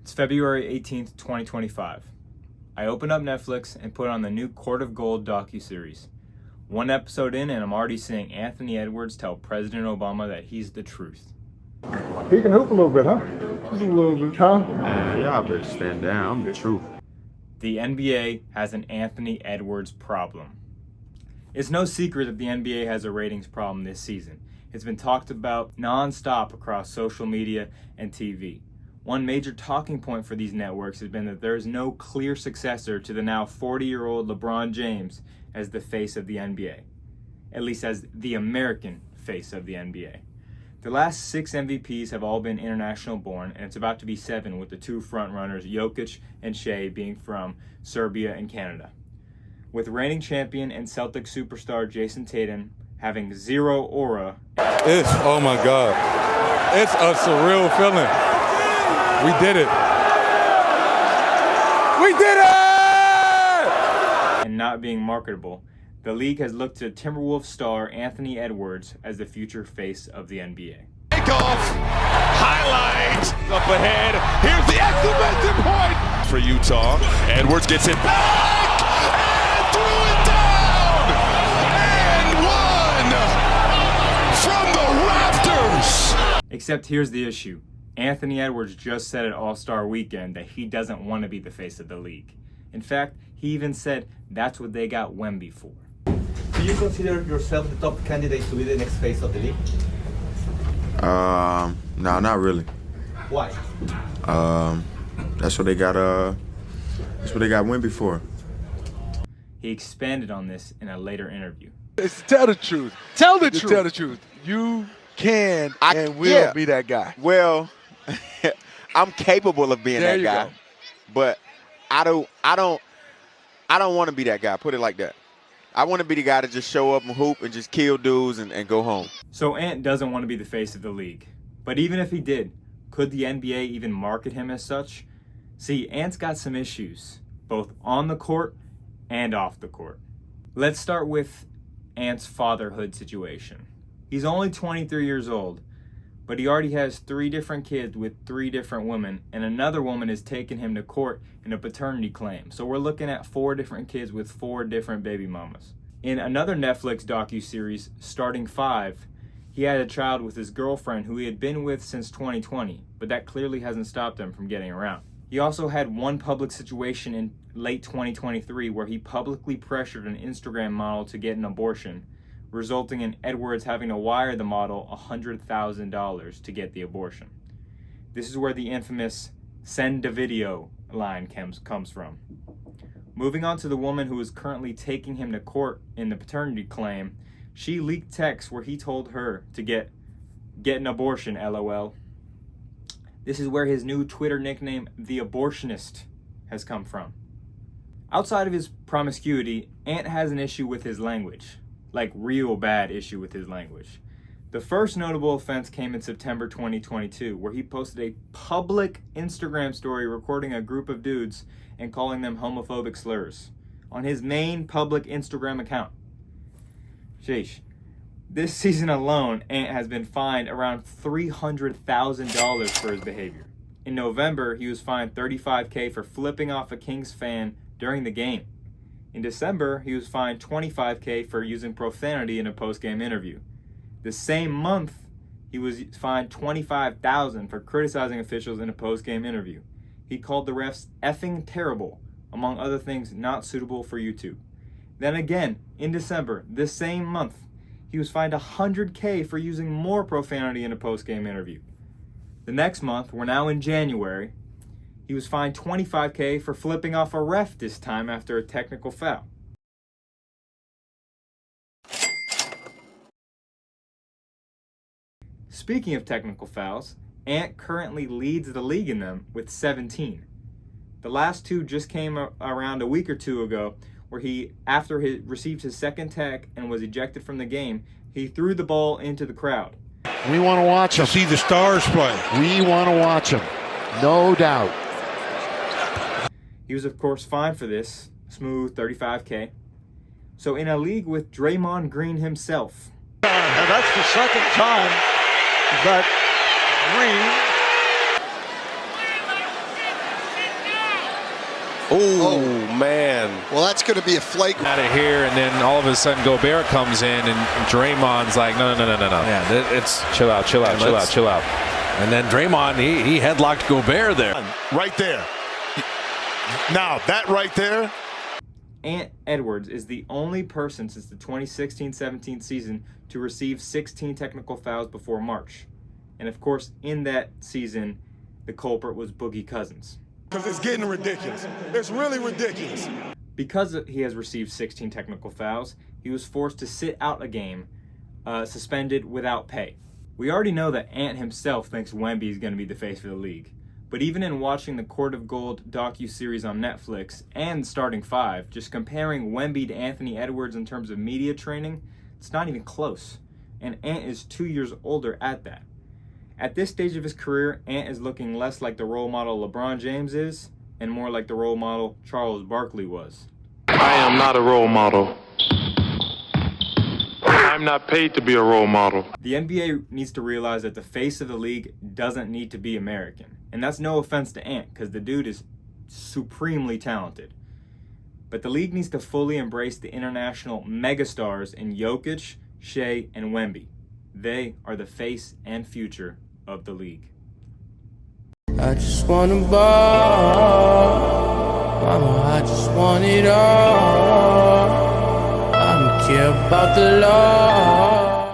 It's February 18th, 2025. I open up Netflix and put on the new Court of Gold docuseries. One episode in and I'm already seeing Anthony Edwards tell President Obama that he's the truth. He can hoop a little bit, huh? Just a little bit, huh? Y'all better stand down. I'm the truth. The NBA has an Anthony Edwards problem. It's no secret that the NBA has a ratings problem this season. It's been talked about non-stop across social media and TV. One major talking point for these networks has been that there is no clear successor to the now 40-year-old LeBron James as the face of the NBA, at least as the American face of the NBA. The last 6 MVPs have all been international born, and it's about to be 7 with the 2 frontrunners, Jokic and Shea, being from Serbia and Canada. With reigning champion and Celtic superstar Jason Tatum having zero aura. Oh my God, it's a surreal feeling. We did it. We did it! And not being marketable, the league has looked to Timberwolves star Anthony Edwards as the future face of the NBA. Takeoff, highlight, up ahead. Here's the exclamation point for Utah. Edwards gets it back and threw it down and one from the Raptors. Except here's the issue. Anthony Edwards just said at All-Star Weekend that he doesn't want to be the face of the league. In fact, he even said that's what they got Wemby for. Do you consider yourself the top candidate to be the next face of the league? No, not really. Why? That's what they got Wemby for. He expanded on this in a later interview. Tell the truth. Tell the truth. Tell the truth. You can and will be that guy. Well, I'm capable of being There that you guy, go. but I don't want to be that guy. Put it like that. I want to be the guy to just show up and hoop and just kill dudes and go home. So Ant doesn't want to be the face of the league. But even if he did, could the NBA even market him as such? See, Ant's got some issues, both on the court and off the court. Let's start with Ant's fatherhood situation. He's only 23 years old, but he already has 3 different kids with 3 different women, and another woman has taken him to court in a paternity claim. So we're looking at 4 different kids with 4 different baby mamas. In another Netflix docuseries, Starting 5, he had a child with his girlfriend who he had been with since 2020, but that clearly hasn't stopped him from getting around. He also had one public situation in late 2023 where he publicly pressured an Instagram model to get an abortion, resulting in Edwards having to wire the model $100,000 to get the abortion. This is where the infamous "send a video" line comes from. Moving on to the woman who is currently taking him to court in the paternity claim, she leaked texts where he told her to get an abortion, LOL. This is where his new Twitter nickname, The Abortionist, has come from. Outside of his promiscuity, Ant has an issue with his language. Like real bad issue with his language. The first notable offense came in September 2022, where he posted a public Instagram story recording a group of dudes and calling them homophobic slurs on his main public Instagram account. Sheesh. This season alone, Ant has been fined around $300,000 for his behavior. In November, he was fined $35,000 for flipping off a Kings fan during the game. In December, he was fined $25,000 for using profanity in a post-game interview. The same month, he was fined $25,000 for criticizing officials in a post-game interview. He called the refs effing terrible, among other things not suitable for YouTube. Then again, in December, this same month, he was fined $100,000 for using more profanity in a post-game interview. The next month, we're now in January, he was fined $25,000 for flipping off a ref this time after a technical foul. Speaking of technical fouls, Ant currently leads the league in them with 17. The last 2 just came around a week or 2 ago, where he, after he received his second tech and was ejected from the game, he threw the ball into the crowd. We want to watch them. See the stars play. We want to watch them. No doubt. He was, of course, fined for this, smooth $35,000. So in a league with Draymond Green himself. And that's the second time that Green man. Well, that's going to be a flake. Out of here, and then all of a sudden Gobert comes in, and Draymond's like, no. Yeah, it's Chill out. And then Draymond, he headlocked Gobert there. Right there. Now, that right there. Ant Edwards is the only person since the 2016-17 season to receive 16 technical fouls before March. And of course, in that season, the culprit was Boogie Cousins. Because it's getting ridiculous. It's really ridiculous. Because he has received 16 technical fouls, he was forced to sit out a game, suspended without pay. We already know that Ant himself thinks Wemby is going to be the face of the league. But even in watching the Court of Gold docu-series on Netflix and Starting Five, just comparing Wemby to Anthony Edwards in terms of media training, it's not even close. And Ant is 2 years older at that. At this stage of his career, Ant is looking less like the role model LeBron James is, and more like the role model Charles Barkley was. I am not a role model. I'm not paid to be a role model. The NBA needs to realize that the face of the league doesn't need to be American. And that's no offense to Ant, because the dude is supremely talented. But the league needs to fully embrace the international megastars in Jokic, Shea, and Wemby. They are the face and future of the league. I just want to ball, mama, I just want it all. I don't care about the law.